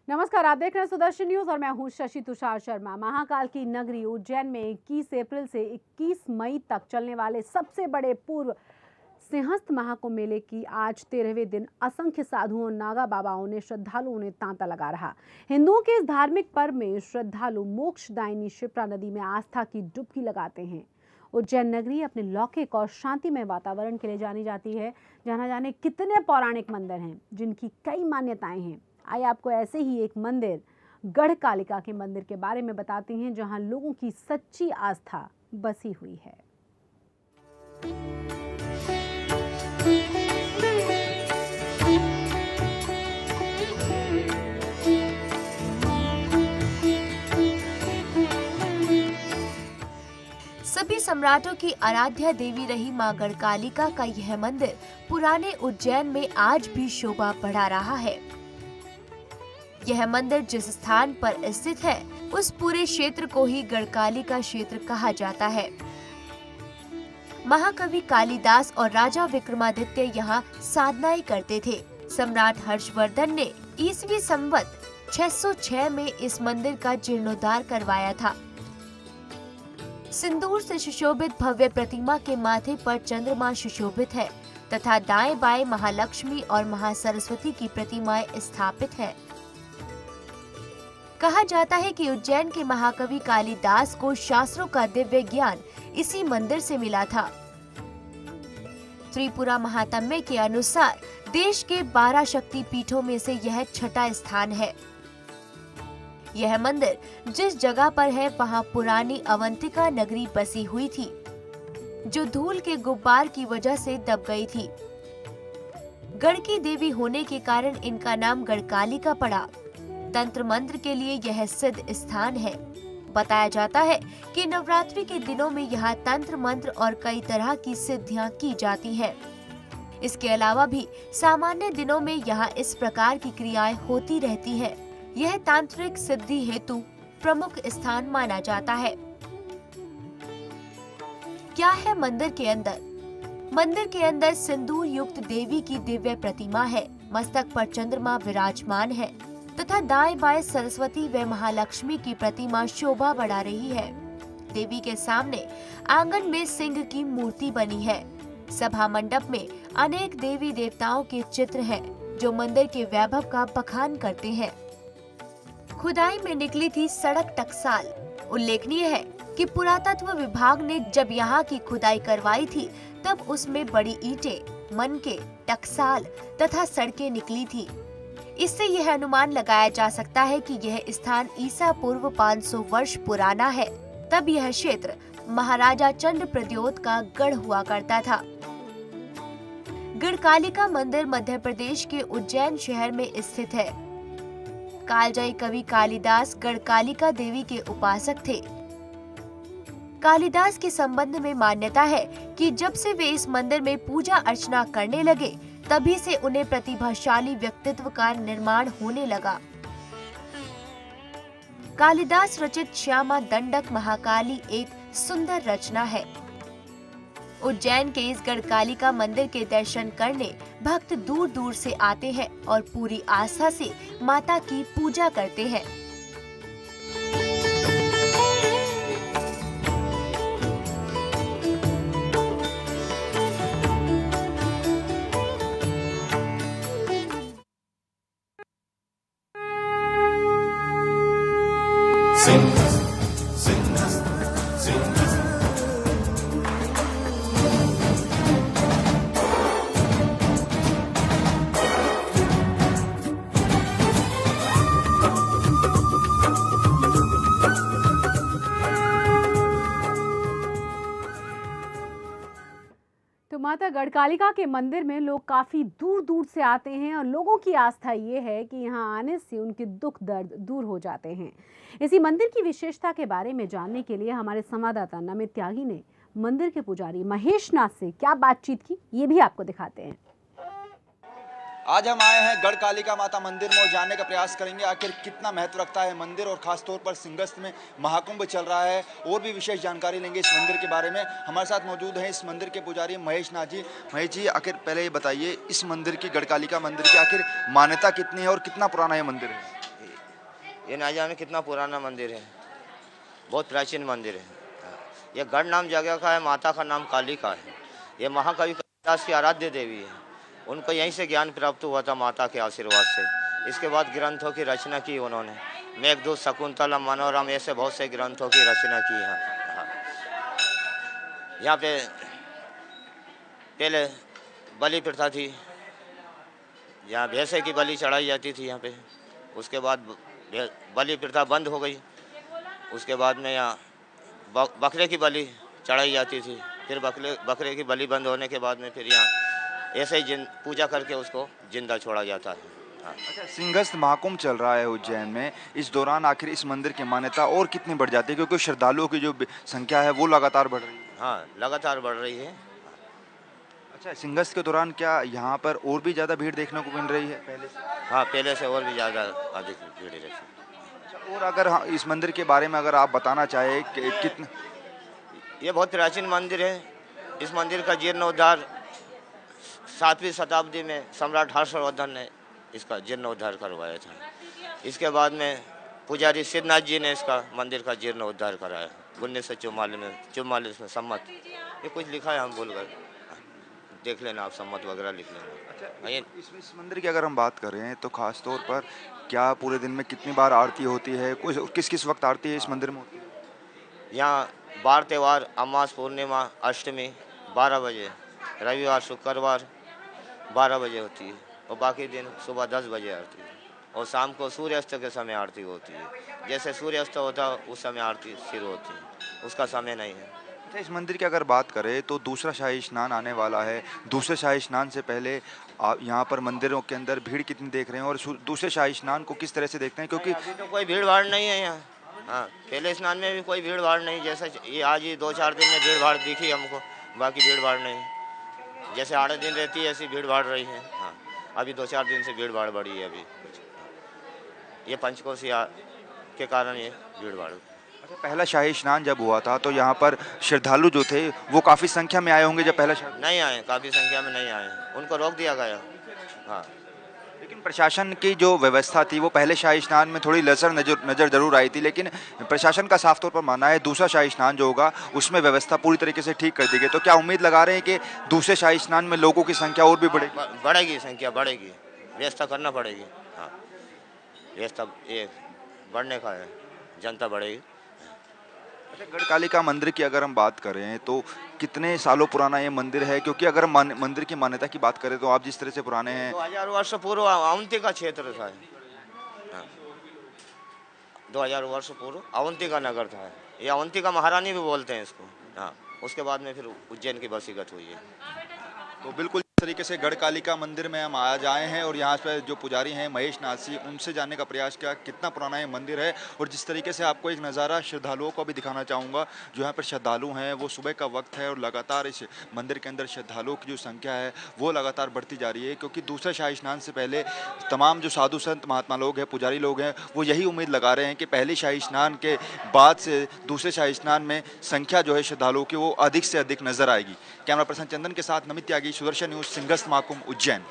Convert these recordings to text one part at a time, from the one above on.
नमस्कार, आप देख रहे हैं सुदर्शन न्यूज और मैं हूं शशि तुषार शर्मा। महाकाल की नगरी उज्जैन में 21 अप्रैल से 21 मई तक चलने वाले सबसे बड़े पूर्व सिंहस्थ महाकुंभ मेले की आज 13वें दिन असंख्य साधुओं, नागा बाबाओं ने श्रद्धालुओं ने तांता लगा रहा। हिंदुओं के इस धार्मिक पर्व में श्रद्धालु मोक्षदायिनी शिप्रा नदी में आस्था की डुबकी लगाते हैं। उज्जैन नगरी अपने लौकिक और शांतिमय वातावरण के लिए जानी जाती है, जहाँ जाने कितने पौराणिक मंदिर हैं जिनकी कई मान्यताएं हैं। आइए आपको ऐसे ही एक मंदिर, गढ़कालिका के मंदिर के बारे में बताते हैं, जहां लोगों की सच्ची आस्था बसी हुई है। सभी सम्राटों की आराध्या देवी रही मां गढ़कालिका का यह मंदिर पुराने उज्जैन में आज भी शोभा बढ़ा रहा है। यह मंदिर जिस स्थान पर स्थित है, उस पूरे क्षेत्र को ही गढ़कालिका क्षेत्र कहा जाता है। महाकवि कालिदास और राजा विक्रमादित्य यहाँ साधनाएं करते थे। सम्राट हर्षवर्धन ने ईसवी संवत 606 में इस मंदिर का जीर्णोद्धार करवाया था। सिंदूर से सुशोभित भव्य प्रतिमा के माथे पर चंद्रमा सुशोभित है तथा दाएं बाएं महालक्ष्मी और महासरस्वती की प्रतिमाएं स्थापित है। कहा जाता है कि उज्जैन के महाकवि कालिदास को शास्त्रों का दिव्य ज्ञान इसी मंदिर से मिला था। त्रिपुरा महात्म्य के अनुसार देश के 12 शक्ति पीठों में से यह छठा स्थान है। यह मंदिर जिस जगह पर है, वहां पुरानी अवंतिका नगरी बसी हुई थी, जो धूल के गुब्बार की वजह से दब गई थी। गढ़ की देवी होने के कारण इनका नाम गढ़कालिका पड़ा। तंत्र मंत्र के लिए यह सिद्ध स्थान है। बताया जाता है कि नवरात्रि के दिनों में यहाँ तंत्र मंत्र और कई तरह की सिद्धियां की जाती हैं। इसके अलावा भी सामान्य दिनों में यहाँ इस प्रकार की क्रियाएं होती रहती है। यह तांत्रिक सिद्धि हेतु प्रमुख स्थान माना जाता है। क्या है मंदिर के अंदर? मंदिर के अंदर सिंदूर युक्त देवी की दिव्य प्रतिमा है। मस्तक पर चंद्रमा विराजमान है तथा दाएं बाएं सरस्वती व महालक्ष्मी की प्रतिमा शोभा बढ़ा रही है। देवी के सामने आंगन में सिंह की मूर्ति बनी है। सभा मंडप में अनेक देवी देवताओं के चित्र हैं, जो मंदिर के वैभव का बखान करते हैं। खुदाई में निकली थी सड़क टकसाल। उल्लेखनीय है कि पुरातत्व विभाग ने जब यहाँ की खुदाई करवाई थी, तब उसमें बड़ी ईंटें, मनके, टकसाल तथा सड़कें निकली थी। इससे यह अनुमान लगाया जा सकता है कि यह स्थान ईसा पूर्व 500 वर्ष पुराना है। तब यह क्षेत्र महाराजा चंद्र प्रद्योत का गढ़ हुआ करता था। गढ़कालिका मंदिर मध्य प्रदेश के उज्जैन शहर में स्थित है। कालजयी कवि कालिदास गढ़कालिका देवी के उपासक थे। कालिदास के संबंध में मान्यता है कि जब से वे इस मंदिर में पूजा अर्चना करने लगे, तभी से उन्हें प्रतिभाशाली व्यक्तित्व का निर्माण होने लगा। कालिदास रचित श्यामा दंडक महाकाली एक सुंदर रचना है। उज्जैन के इस गढ़कालिका मंदिर के दर्शन करने भक्त दूर दूर से आते हैं और पूरी आस्था से माता की पूजा करते हैं। तो माता गढ़कालिका के मंदिर में लोग काफी दूर दूर से आते हैं और लोगों की आस्था ये है कि यहाँ आने से उनके दुख दर्द दूर हो जाते हैं। इसी मंदिर की विशेषता के बारे में जानने के लिए हमारे संवाददाता नमित त्यागी ने मंदिर के पुजारी महेश नाथ से क्या बातचीत की, ये भी आपको दिखाते हैं। आज हम आए हैं गढ़कालिका माता मंदिर में और जानने का प्रयास करेंगे आखिर कितना महत्व रखता है मंदिर और खास तौर पर सिंहस्थ में महाकुंभ चल रहा है। और भी विशेष जानकारी लेंगे इस मंदिर के बारे में। हमारे साथ मौजूद हैं इस मंदिर के पुजारी महेश नाथ जी। महेश जी, आखिर पहले ये बताइए, इस मंदिर की, गढ़कालिका मंदिर की आखिर मान्यता कितनी है और कितना पुराना ये मंदिर है? ये ना जाने कितना पुराना मंदिर है, बहुत प्राचीन मंदिर है। ये गढ़ नाम जगह का है, माता का नाम कालिका है। ये महाकवि कालिदास की आराध्य देवी है। उनको यहीं से ज्ञान प्राप्त हुआ था माता के आशीर्वाद से। इसके बाद ग्रंथों की रचना की उन्होंने, मेघदूत, शकुंतला, मनोरम, ऐसे बहुत से ग्रंथों की रचना की है। यहाँ पे पहले बलि प्रथा थी, यहाँ भैंसे की बलि चढ़ाई जाती थी यहाँ पे। उसके बाद बलि प्रथा बंद हो गई। उसके बाद में यहाँ बकरे की बलि चढ़ाई जाती थी। फिर बकरे की बलि बंद होने के बाद में फिर यहाँ ऐसे ही पूजा करके उसको जिंदा छोड़ा जाता है। अच्छा, सिंहस्थ महाकुंभ चल रहा है उज्जैन में, इस दौरान आखिर इस मंदिर की मान्यता और कितनी बढ़ जाती है, क्योंकि श्रद्धालुओं की जो संख्या है वो लगातार बढ़ रही है? हाँ, लगातार बढ़ रही है। अच्छा, सिंहस्थ के दौरान क्या यहाँ पर और भी ज़्यादा भीड़ देखने को मिल रही है पहले से? हाँ, पहले से और भी ज़्यादा अधिक भीड़ रहती है। अच्छा, और अगर इस मंदिर के बारे में अगर आप बताना चाहें कि कितना, ये बहुत प्राचीन मंदिर है। इस मंदिर का जीर्णोद्धार 7वीं शताब्दी में सम्राट हर्षवर्धन ने इसका जीर्णोद्धार करवाया था। इसके बाद में पुजारी सिद्धनाथ जी ने इसका मंदिर का जीर्णोद्धार कराया 1944 में सम्मत। ये कुछ लिखा है, हम भूल गए, देख लेना आप, सम्मत वगैरह लिख लेना। अच्छा, इस मंदिर की अगर हम बात करें तो खास तौर पर क्या पूरे दिन में कितनी बार आरती होती है, किस किस वक्त आरती है इस मंदिर में होती है? यहाँ बार त्यौहार, अमास, पूर्णिमा, अष्टमी 12 बजे, रविवार, शुक्रवार 12 बजे होती है, और बाकी दिन सुबह 10 बजे आरती है, और शाम को सूर्यास्त के समय आरती होती है। जैसे सूर्यास्त होता है उस समय आरती शुरू होती है, उसका समय नहीं है। अच्छा, इस मंदिर की अगर बात करें तो दूसरा शाही स्नान आने वाला है। दूसरे शाही स्नान से पहले आप यहाँ पर मंदिरों के अंदर भीड़ कितनी देख रहे हैं और दूसरे शाही स्नान को किस तरह से देखते हैं? क्योंकि अभी तो कोई भीड़ भाड़ नहीं है यहाँ। हाँ, पहले स्नान में भी कोई भीड़ भाड़ नहीं, जैसे ये आज ही 2-4 दिन में भीड़ भाड़ दिखी हमको, बाकी भीड़ भाड़ नहीं। जैसे 8 दिन रहती है ऐसी भीड़ भाड़ रही है। हाँ, अभी 2-4 दिन से भीड़ भाड़ बढ़ी है अभी कुछ। ये पंचकोशी के कारण ये भीड़ भाड़। अच्छा, पहला शाही स्नान जब हुआ था तो यहाँ पर श्रद्धालु जो थे वो काफ़ी संख्या में आए होंगे जब पहला नहीं आए, काफ़ी संख्या में नहीं आए, उनको रोक दिया गया। हाँ, लेकिन प्रशासन की जो व्यवस्था थी वो पहले शाही स्नान में थोड़ी लचर नज़र जरूर आई थी, लेकिन प्रशासन का साफ तौर पर मानना है दूसरा शाही स्नान जो होगा उसमें व्यवस्था पूरी तरीके से ठीक कर दी गई। तो क्या उम्मीद लगा रहे हैं कि दूसरे शाही स्नान में लोगों की संख्या और भी बढ़ेगी, संख्या बढ़ेगी, व्यवस्था करना पड़ेगी। हाँ, व्यवस्था ये बढ़ने का है, जनता बढ़ेगी। अच्छा, गढ़कालिका मंदिर की अगर हम बात करें तो कितने सालों पुराना ये मंदिर है? क्योंकि अगर मंदिर की मान्यता की बात करें तो आप जिस तरह से पुराने हैं, 2000 वर्ष पूर्व अवंती का क्षेत्र था। हाँ, 2000 वर्ष पूर्व अवंती का नगर था। ये अवंती का महारानी भी बोलते हैं इसको। हाँ, उसके बाद में फिर उज्जैन की बसीगत हुई है। तो बिल्कुल इस तरीके से गढ़कालिका मंदिर में हम आज आए हैं और यहाँ पे जो पुजारी हैं महेश नाथ जी, उनसे जानने का प्रयास किया कितना पुराना ये मंदिर है। और जिस तरीके से आपको एक नज़ारा श्रद्धालुओं को भी दिखाना चाहूँगा, जो यहाँ पर श्रद्धालु हैं वो सुबह का वक्त है और लगातार इस मंदिर के अंदर श्रद्धालुओं की जो संख्या है वो लगातार बढ़ती जा रही है। क्योंकि दूसरे शाही स्नान से पहले तमाम जो साधु संत महात्मा लोग हैं, पुजारी लोग हैं, वो यही उम्मीद लगा रहे हैं कि पहले शाही स्नान के बाद से दूसरे शाही स्नान में संख्या जो है श्रद्धालुओं की वो अधिक से अधिक नजर आएगी। कैमरा पर्सन चंदन के साथ नमित त्यागी, सुदर्शन न्यूज, सिंहस्थ महाकुंभ, उज्जैन।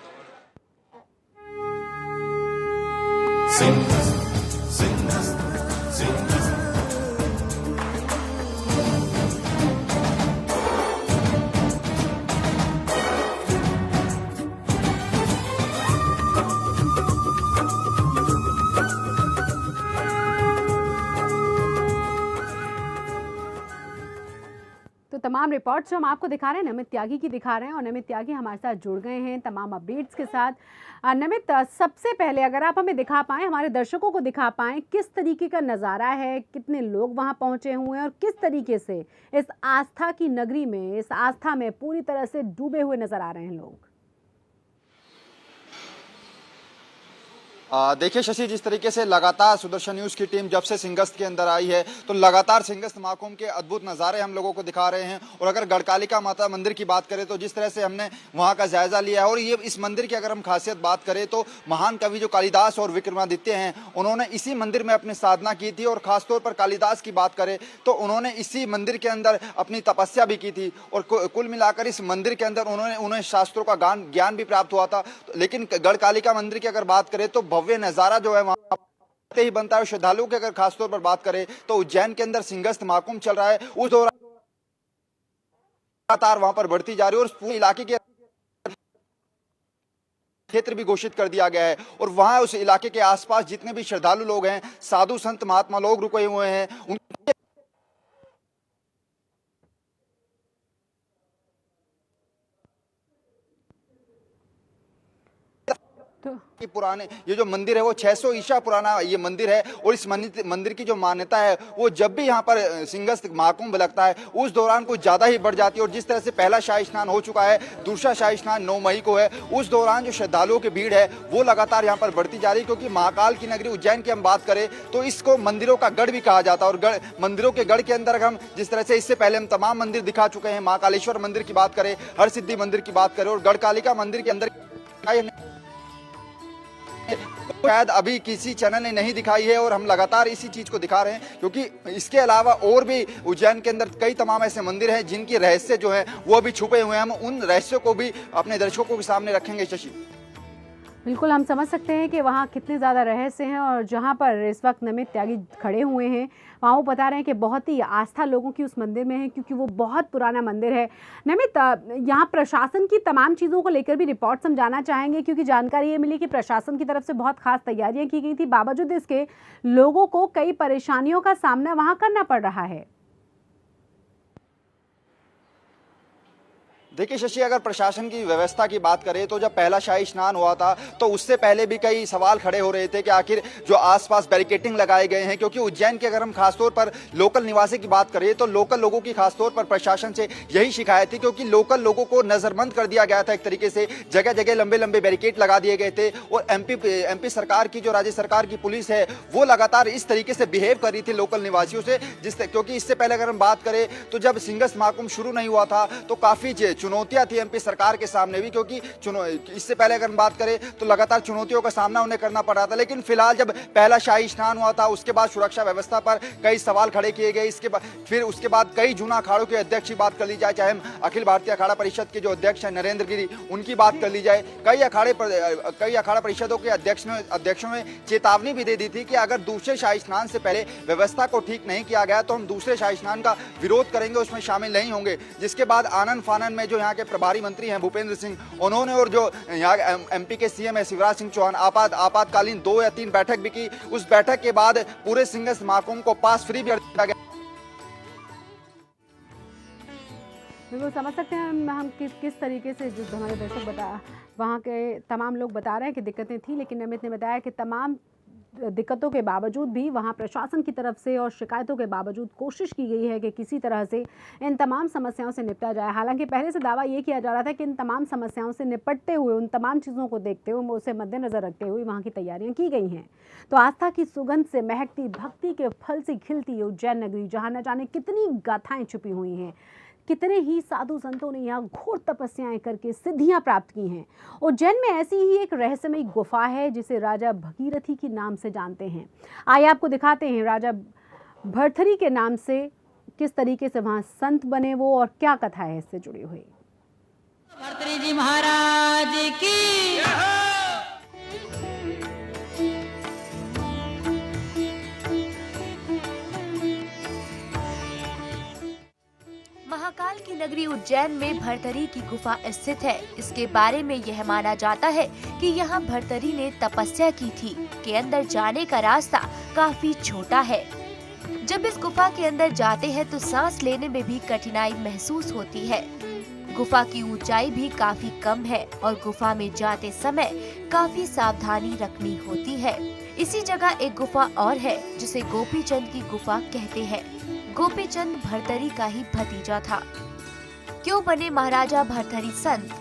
तो तमाम रिपोर्ट्स जो हम आपको दिखा रहे हैं नमित त्यागी की दिखा रहे हैं और नमित त्यागी हमारे साथ जुड़ गए हैं तमाम अपडेट्स के साथ। नमित, सबसे पहले अगर आप हमें दिखा पाएं, हमारे दर्शकों को दिखा पाएं किस तरीके का नज़ारा है, कितने लोग वहां पहुंचे हुए हैं और किस तरीके से इस आस्था की नगरी में, इस आस्था में पूरी तरह से डूबे हुए नजर आ रहे हैं लोग। देखिए शशि, जिस तरीके से लगातार सुदर्शन न्यूज की टीम जब से सिंहस्थ के अंदर आई है तो लगातार सिंहस्थ महाकुंभ के अद्भुत नज़ारे हम लोगों को दिखा रहे हैं। और अगर गढ़कालिका माता मंदिर की बात करें तो जिस तरह से हमने वहां का जायजा लिया है, और ये इस मंदिर की अगर हम खासियत बात करें तो महान कवि जो कालिदास और विक्रमादित्य हैं, उन्होंने इसी मंदिर में अपनी साधना की थी। और खासतौर पर कालिदास की बात करें तो उन्होंने इसी मंदिर के अंदर अपनी तपस्या भी की थी। और कुल मिलाकर इस मंदिर के अंदर उन्हें शास्त्रों का ज्ञान भी प्राप्त हुआ था। लेकिन गढ़कालिका मंदिर की अगर बात करें तो भव्य नजारा जो है वहां ही बनता है। श्रद्धालुओं की अगर खासतौर पर बात करें तो उज्जैन के अंदर सिंहस्थ महाकुंभ चल रहा है, उस दौरान लगातार वहां पर बढ़ती जा रही है। और पूरे इलाके के क्षेत्र भी घोषित कर दिया गया है। और वहां उस इलाके के आसपास जितने भी श्रद्धालु लोग हैं, साधु संत महात्मा लोग रुके हुए हैं, उनके कि पुराने ये जो मंदिर है वो 600 ईसा पुराना ये मंदिर है। और इस मंदिर की जो मान्यता है वो जब भी यहाँ पर सिंहस्थ महाकुंभ लगता है उस दौरान कुछ ज़्यादा ही बढ़ जाती है। और जिस तरह से पहला शाही स्नान हो चुका है, दूसरा शाही स्नान 9 मई को है, उस दौरान जो श्रद्धालुओं की भीड़ है वो लगातार यहाँ पर बढ़ती जा रही है। क्योंकि महाकाल की नगरी उज्जैन की हम बात करें तो इसको मंदिरों का गढ़ भी कहा जाता है। और मंदिरों के गढ़ के अंदर हम जिस तरह से इससे पहले हम तमाम मंदिर दिखा चुके हैं, महाकालेश्वर मंदिर की बात करें, हरसिद्धि मंदिर की बात करें और गढ़कालिका मंदिर के अंदर शायद अभी किसी चैनल ने नहीं दिखाई है। और हम लगातार इसी चीज को दिखा रहे हैं क्योंकि इसके अलावा और भी उज्जैन के अंदर कई तमाम ऐसे मंदिर हैं जिनकी रहस्य जो है वो अभी छुपे हुए हैं। हम उन रहस्यों को भी अपने दर्शकों के सामने रखेंगे। शशि, बिल्कुल हम समझ सकते हैं कि वहाँ कितने ज़्यादा रहस्य हैं। और जहाँ पर इस वक्त नमित त्यागी खड़े हुए हैं वहाँ वो बता रहे हैं कि बहुत ही आस्था लोगों की उस मंदिर में है क्योंकि वो बहुत पुराना मंदिर है। नमित, यहाँ प्रशासन की तमाम चीज़ों को लेकर भी रिपोर्ट समझाना चाहेंगे क्योंकि जानकारी ये मिली कि प्रशासन की तरफ से बहुत खास तैयारियाँ की गई थी, बावजूद इसके लोगों को कई परेशानियों का सामना वहाँ करना पड़ रहा है। देखिए शशि, अगर प्रशासन की व्यवस्था की बात करें तो जब पहला शाही स्नान हुआ था तो उससे पहले भी कई सवाल खड़े हो रहे थे कि आखिर जो आसपास बैरिकेडिंग लगाए गए हैं, क्योंकि उज्जैन के अगर हम खासतौर पर लोकल निवासी की बात करें तो लोकल लोगों की खासतौर पर प्रशासन से यही शिकायत थी क्योंकि लोकल लोगों को नजरबंद कर दिया गया था। एक तरीके से जगह जगह लंबे लंबे बैरिकेड लगा दिए गए थे। और एमपी सरकार की जो राज्य सरकार की पुलिस है वो लगातार इस तरीके से बिहेव कर रही थी लोकल निवासियों से, क्योंकि इससे पहले अगर हम बात करें तो जब सिंहस्थ महाकुंभ शुरू नहीं हुआ था तो काफी चुनौतियां थी एमपी सरकार के सामने भी, क्योंकि इससे पहले अगर हम बात करें तो लगातार चुनौतियों का सामना उन्हें करना पड़ रहा था। लेकिन फिलहाल जब पहला शाही स्नान हुआ था उसके बाद सुरक्षा व्यवस्था पर कई सवाल खड़े किए गए। उसके बाद कई जूना अखाड़ों के अध्यक्ष की बात कर ली जाए, चाहे हम अखिल भारतीय अखाड़ा परिषद के जो अध्यक्ष हैं नरेंद्र गिरी उनकी बात कर ली जाए, कई अखाड़ा परिषदों के अध्यक्षों ने चेतावनी भी दे दी थी कि अगर दूसरे शाही स्नान से पहले व्यवस्था को ठीक नहीं किया गया तो हम दूसरे शाही स्नान का विरोध करेंगे, उसमें शामिल नहीं होंगे। जिसके बाद आनन फानन में जो यहाँ के प्रभारी मंत्री हैं भूपेंद्र सिंह, उन्होंने और जो यहाँ एमपी के सीएम है शिवराज सिंह चौहान आपातकालीन 2 या 3 बैठक भी की। उस बैठक के बाद पूरे सिंहस्थ महाकुंभ को पास फ्री भी दिया गया। बिल्कुल समझ सकते हैं हम किस तरीके से जो हमारे दर्शक वहाँ के तमाम लोग बता रहे हैं कि दिक्कतें थी, लेकिन अमित ने बताया कि तमाम दिक्कतों के बावजूद भी वहाँ प्रशासन की तरफ से और शिकायतों के बावजूद कोशिश की गई है कि किसी तरह से इन तमाम समस्याओं से निपटा जाए। हालांकि पहले से दावा ये किया जा रहा था कि इन तमाम समस्याओं से निपटते हुए, उन तमाम चीज़ों को देखते हुए, उसे मद्देनज़र रखते हुए वहाँ की तैयारियाँ की गई हैं। तो आस्था की सुगंध से महकती, भक्ति के फल से खिलती उज्जैन नगरी, जहाँ न जाने कितनी गाथाएँ छुपी हुई हैं, कितने ही साधु संतों ने यहाँ घोर तपस्याएं करके सिद्धियां प्राप्त की हैं। उज्जैन में ऐसी ही एक रहस्यमयी गुफा है जिसे राजा भगीरथी के नाम से जानते हैं। आइए आपको दिखाते हैं राजा भरथरी के नाम से किस तरीके से वहाँ संत बने वो और क्या कथा है इससे जुड़ी हुई। भरथरी जी महाराज की महाकाल की नगरी उज्जैन में भरथरी की गुफा स्थित है। इसके बारे में यह माना जाता है कि यहाँ भरथरी ने तपस्या की थी के अंदर जाने का रास्ता काफी छोटा है। जब इस गुफा के अंदर जाते हैं तो सांस लेने में भी कठिनाई महसूस होती है। गुफा की ऊंचाई भी काफी कम है और गुफा में जाते समय काफी सावधानी रखनी होती है। इसी जगह एक गुफा और है जिसे गोपीचंद की गुफा कहते हैं। गोपीचंद भरथरी का ही भतीजा था। क्यों बने महाराजा भरथरी संत?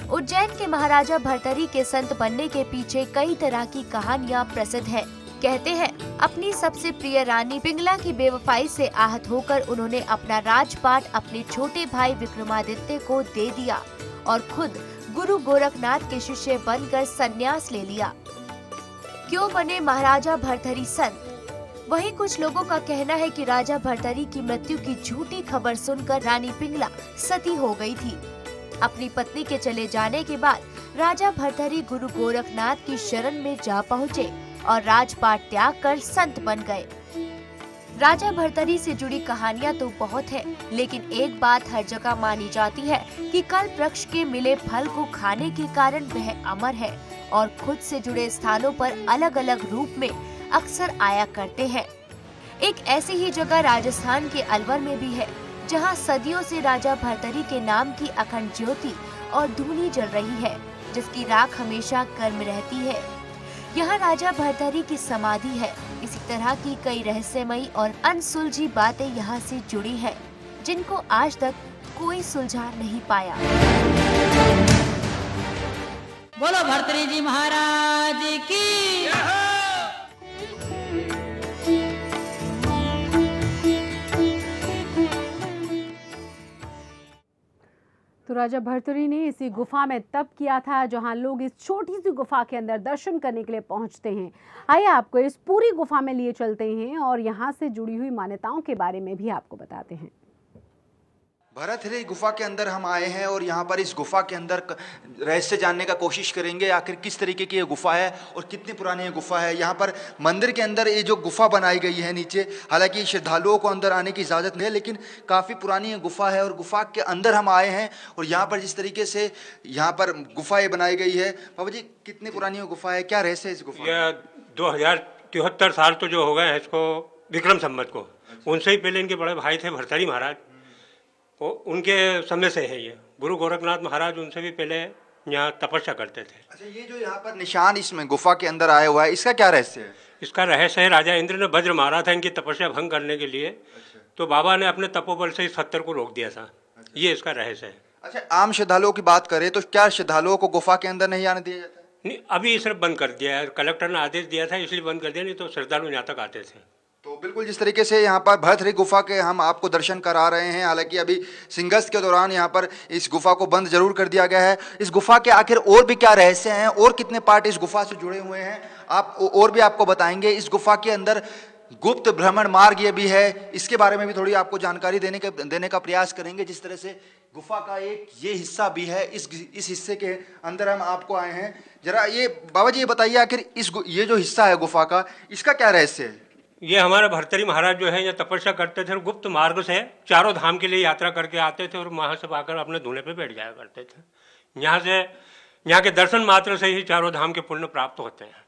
उज्जैन के महाराजा भर्तरी के संत बनने के पीछे कई तरह की कहानियाँ प्रसिद्ध है। कहते हैं अपनी सबसे प्रिय रानी पिंगला की बेवफाई से आहत होकर उन्होंने अपना राजपाट अपने छोटे भाई विक्रमादित्य को दे दिया और खुद गुरु गोरखनाथ के शिष्य बनकर संन्यास ले लिया। क्यों बने महाराजा भर्तरी संत? वहीं कुछ लोगों का कहना है कि राजा भर्तरी की मृत्यु की झूठी खबर सुनकर रानी पिंगला सती हो गई थी। अपनी पत्नी के चले जाने के बाद राजा भर्तरी गुरु गोरखनाथ की शरण में जा पहुँचे और राजपाट त्याग कर संत बन गए। राजा भर्तरी से जुड़ी कहानियां तो बहुत है, लेकिन एक बात हर जगह मानी जाती है कि कल्प वृक्ष के मिले फल को खाने के कारण वह अमर है और खुद से जुड़े स्थानों पर अलग अलग रूप में अक्सर आया करते हैं। एक ऐसी ही जगह राजस्थान के अलवर में भी है, जहां सदियों से राजा भर्तरी के नाम की अखंड ज्योति और धूनी जल रही है, जिसकी राख हमेशा गर्म रहती है। यहाँ राजा भर्तरी की समाधि है। इसी तरह की कई रहस्यमयी और अनसुलझी बातें यहाँ से जुड़ी हैं, जिनको आज तक कोई सुलझा नहीं पाया। बोलो भर्तरी जी महाराज की। तो राजा भर्तरी ने इसी गुफा में तप किया था, जहां लोग इस छोटी सी गुफा के अंदर दर्शन करने के लिए पहुंचते हैं। आइए आपको इस पूरी गुफा में लिए चलते हैं और यहां से जुड़ी हुई मान्यताओं के बारे में भी आपको बताते हैं। भर्तरी गुफा के अंदर हम आए हैं और यहाँ पर इस गुफा के अंदर रहस्य जानने का कोशिश करेंगे आखिर किस तरीके की ये गुफा है और कितनी पुरानी ये गुफा है। यहाँ पर मंदिर के अंदर ये जो गुफा बनाई गई है नीचे, हालांकि श्रद्धालुओं को अंदर आने की इजाज़त नहीं है, लेकिन काफ़ी पुरानी ये गुफा है और गुफा के अंदर हम आए हैं। और यहाँ पर जिस तरीके से यहाँ पर गुफा ये बनाई गई है, बाबा जी कितनी पुरानी ये गुफा है, क्या रहस्य है इस गुफा? यह 2073 साल तो जो हो गए हैं इसको विक्रम संवत को। उनसे ही पहले इनके बड़े भाई थे भर्तरी महाराज, वो उनके समय से है ये। गुरु गोरखनाथ महाराज उनसे भी पहले यहाँ तपस्या करते थे। अच्छा, ये जो यहाँ पर निशान इसमें गुफा के अंदर आया हुआ है, इसका क्या रहस्य है? इसका रहस्य है राजा इंद्र ने वज्र मारा था इनकी तपस्या भंग करने के लिए। तो बाबा ने अपने तपोबल से इस 70 को रोक दिया था। ये इसका रहस्य है। अच्छा, आम श्रद्धालुओं की बात करें तो क्या श्रद्धालुओं को गुफा के अंदर नहीं आने दिया जाता है? नहीं, अभी सिर्फ बंद कर दिया है। कलेक्टर ने आदेश दिया था इसलिए बंद कर दिया, नहीं तो श्रद्धालु यहाँ तक आते थे। तो बिल्कुल जिस तरीके से यहाँ पर भर्तरी गुफा के हम आपको दर्शन करा रहे हैं, हालांकि अभी सिंगस्त के दौरान यहाँ पर इस गुफा को बंद जरूर कर दिया गया है। इस गुफा के आखिर और भी क्या रहस्य हैं और कितने पार्ट इस गुफा से जुड़े हुए हैं, आप और भी आपको बताएंगे। इस गुफा के अंदर गुप्त भ्रमण मार्ग ये भी है, इसके बारे में भी थोड़ी आपको जानकारी देने का प्रयास करेंगे। जिस तरह से गुफा का एक ये हिस्सा भी है, इस हिस्से के अंदर हम आपको आए हैं। जरा ये बाबा जी ये बताइए आखिर ये जो हिस्सा है गुफा का, इसका क्या रहस्य है? ये हमारे भर्तरी महाराज जो है ये तपस्या करते थे और गुप्त मार्ग से चारों धाम के लिए यात्रा करके आते थे और वहाँ से आकर अपने धूने पे बैठ जाया करते थे। यहाँ के दर्शन मात्र से ही चारों धाम के पुण्य प्राप्त होते हैं।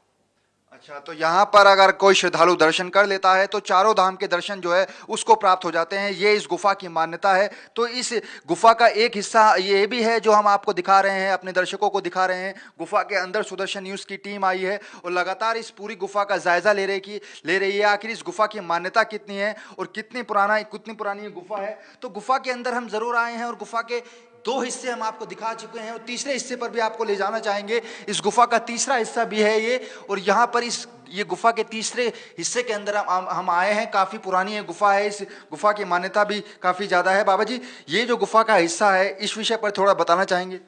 अच्छा, तो यहाँ पर अगर कोई श्रद्धालु दर्शन कर लेता है तो चारों धाम के दर्शन जो है उसको प्राप्त हो जाते हैं, ये इस गुफा की मान्यता है। तो इस गुफा का एक हिस्सा ये भी है जो हम आपको दिखा रहे हैं, अपने दर्शकों को दिखा रहे हैं। गुफा के अंदर सुदर्शन न्यूज़ की टीम आई है और लगातार इस पूरी गुफा का जायजा ले रही है आखिर इस गुफा की मान्यता कितनी है और कितनी पुरानी ये गुफा है। तो गुफा के अंदर हम जरूर आए हैं और गुफा के 2 हिस्से हम आपको दिखा चुके हैं और तीसरे हिस्से पर भी आपको ले जाना चाहेंगे। इस गुफा का तीसरा हिस्सा भी है ये, और यहाँ पर ये गुफा के तीसरे हिस्से के अंदर हम आए हैं। काफ़ी पुरानी ये गुफा है, इस गुफा की मान्यता भी काफ़ी ज़्यादा है। बाबा जी ये जो गुफा का हिस्सा है इस विषय पर थोड़ा बताना चाहेंगे?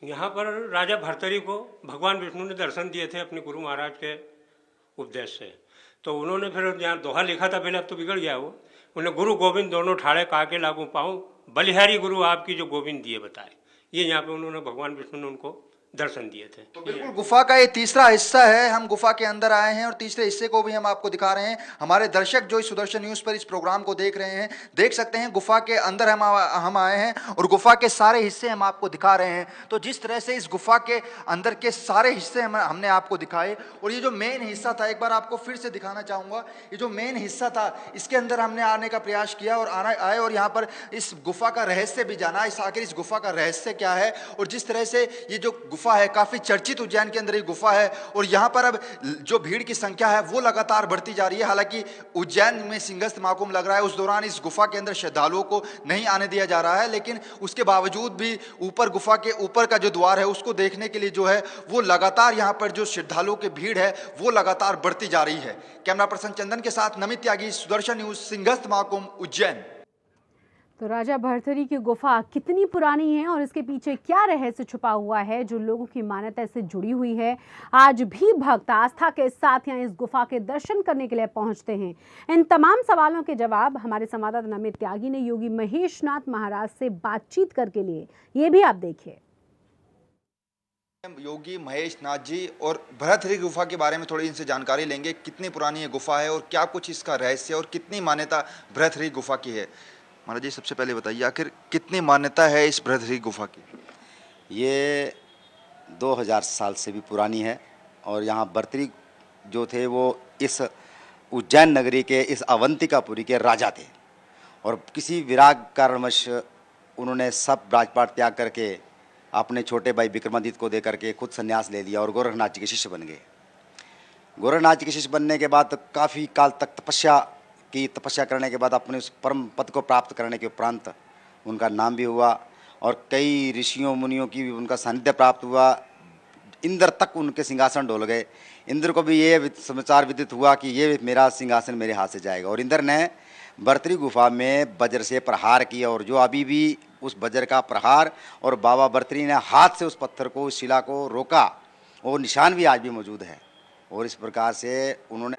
यहाँ पर राजा भर्तरी को भगवान विष्णु ने दर्शन दिए थे अपने गुरु महाराज के उपदेश से। तो उन्होंने फिर यहाँ दोहा लिखा था, पहले अब तो बिगड़ गया वो। उन्हें गुरु गोविंद दोनों ठाड़े काके लागू पाऊँ, बलिहारी गुरु आपकी जो गोविंद दिए बताए। ये यहाँ पे उन्होंने भगवान विष्णु ने उनको दर्शन दिए थे। तो बिल्कुल गुफा का ये तीसरा हिस्सा है। हम गुफा के अंदर आए हैं और तीसरे हिस्से को भी हम आपको दिखा रहे हैं। हमारे दर्शक जो इस सुदर्शन न्यूज़ पर इस प्रोग्राम को देख रहे हैं देख सकते हैं गुफा के अंदर हम आए हैं और गुफा के सारे हिस्से हम आपको दिखा रहे हैं। तो जिस तरह से इस गुफा के अंदर के सारे हिस्से हमने आपको दिखाए और ये जो मेन हिस्सा था एक बार आपको फिर से दिखाना चाहूँगा। ये जो मेन हिस्सा था इसके अंदर हमने आने का प्रयास किया और आए और यहाँ पर इस गुफा का रहस्य भी जाना, आखिर इस गुफा का रहस्य क्या है। और जिस तरह से ये जो गुफा गुफा है, काफ़ी चर्चित उज्जैन के अंदर ये गुफा है और यहाँ पर अब जो भीड़ की संख्या है वो लगातार बढ़ती जा रही है। हालांकि उज्जैन में सिंहस्थ महाकुंभ लग रहा है, उस दौरान इस गुफा के अंदर श्रद्धालुओं को नहीं आने दिया जा रहा है, लेकिन उसके बावजूद भी ऊपर गुफा के ऊपर का जो द्वार है उसको देखने के लिए जो है वो लगातार यहाँ पर जो श्रद्धालुओं की भीड़ है वो लगातार बढ़ती जा रही है। कैमरा पर्सन चंदन के साथ नमित त्यागी, सुदर्शन न्यूज, सिंहस्थ महाकुंभ उज्जैन। तो राजा भर्तरी की गुफा कितनी पुरानी है और इसके पीछे क्या रहस्य छुपा हुआ है जो लोगों की मान्यता से जुड़ी हुई है। आज भी भक्त आस्था के साथ यहाँ इस गुफा के दर्शन करने के लिए पहुंचते हैं। इन तमाम सवालों के जवाब हमारे संवाददाता नमित त्यागी ने योगी महेशनाथ महाराज से बातचीत करके लिए, ये भी आप देखिए। योगी महेशनाथ जी और भर्तहरि गुफा के बारे में थोड़ी इनसे जानकारी लेंगे। कितनी पुरानी ये गुफा है और क्या कुछ इसका रहस्य और कितनी मान्यता भर्तहरि गुफा की है। महाराज जी, सबसे पहले बताइए आखिर कितनी मान्यता है इस भर्तहरि गुफा की। ये 2000 साल से भी पुरानी है और यहाँ भर्तहरि जो थे वो इस उज्जैन नगरी के, इस अवंतिकापुरी के राजा थे और किसी विराग कारणवश उन्होंने सब राजपाट त्याग करके अपने छोटे भाई विक्रमादित्य को दे करके खुद संन्यास ले लिया और गोरखनाथ जी के शिष्य बन गए। गोरखनाथ जी के शिष्य बनने के बाद काफ़ी काल तक तपस्या करने के बाद अपने उस परम पद को प्राप्त करने के उपरांत उनका नाम भी हुआ और कई ऋषियों मुनियों की भी उनका सानिध्य प्राप्त हुआ। इंद्र तक उनके सिंहासन डोल गए। इंद्र को भी ये समाचार विदित हुआ कि ये मेरा सिंहासन मेरे हाथ से जाएगा और इंद्र ने भर्तहरि गुफा में वज्र से प्रहार किया और जो अभी भी उस वज्र का प्रहार और बाबा भर्तहरि ने हाथ से उस पत्थर को, उस शिला को रोका, वो निशान भी आज भी मौजूद है और इस प्रकार से उन्होंने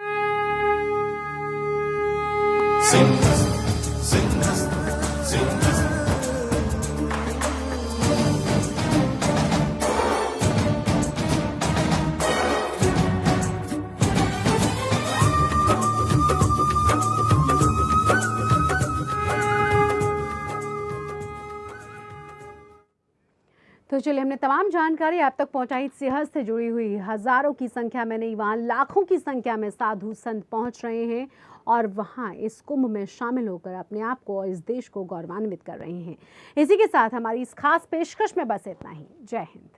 तो चलिए, हमने तमाम जानकारी आप तक पहुंचाई। सिंहस्थ से जुड़ी हुई हजारों की संख्या में नहीं, वहाँ लाखों की संख्या में साधु संत पहुंच रहे हैं और वहाँ इस कुंभ में शामिल होकर अपने आप को और इस देश को गौरवान्वित कर रहे हैं। इसी के साथ हमारी इस खास पेशकश में बस इतना ही। जय हिंद।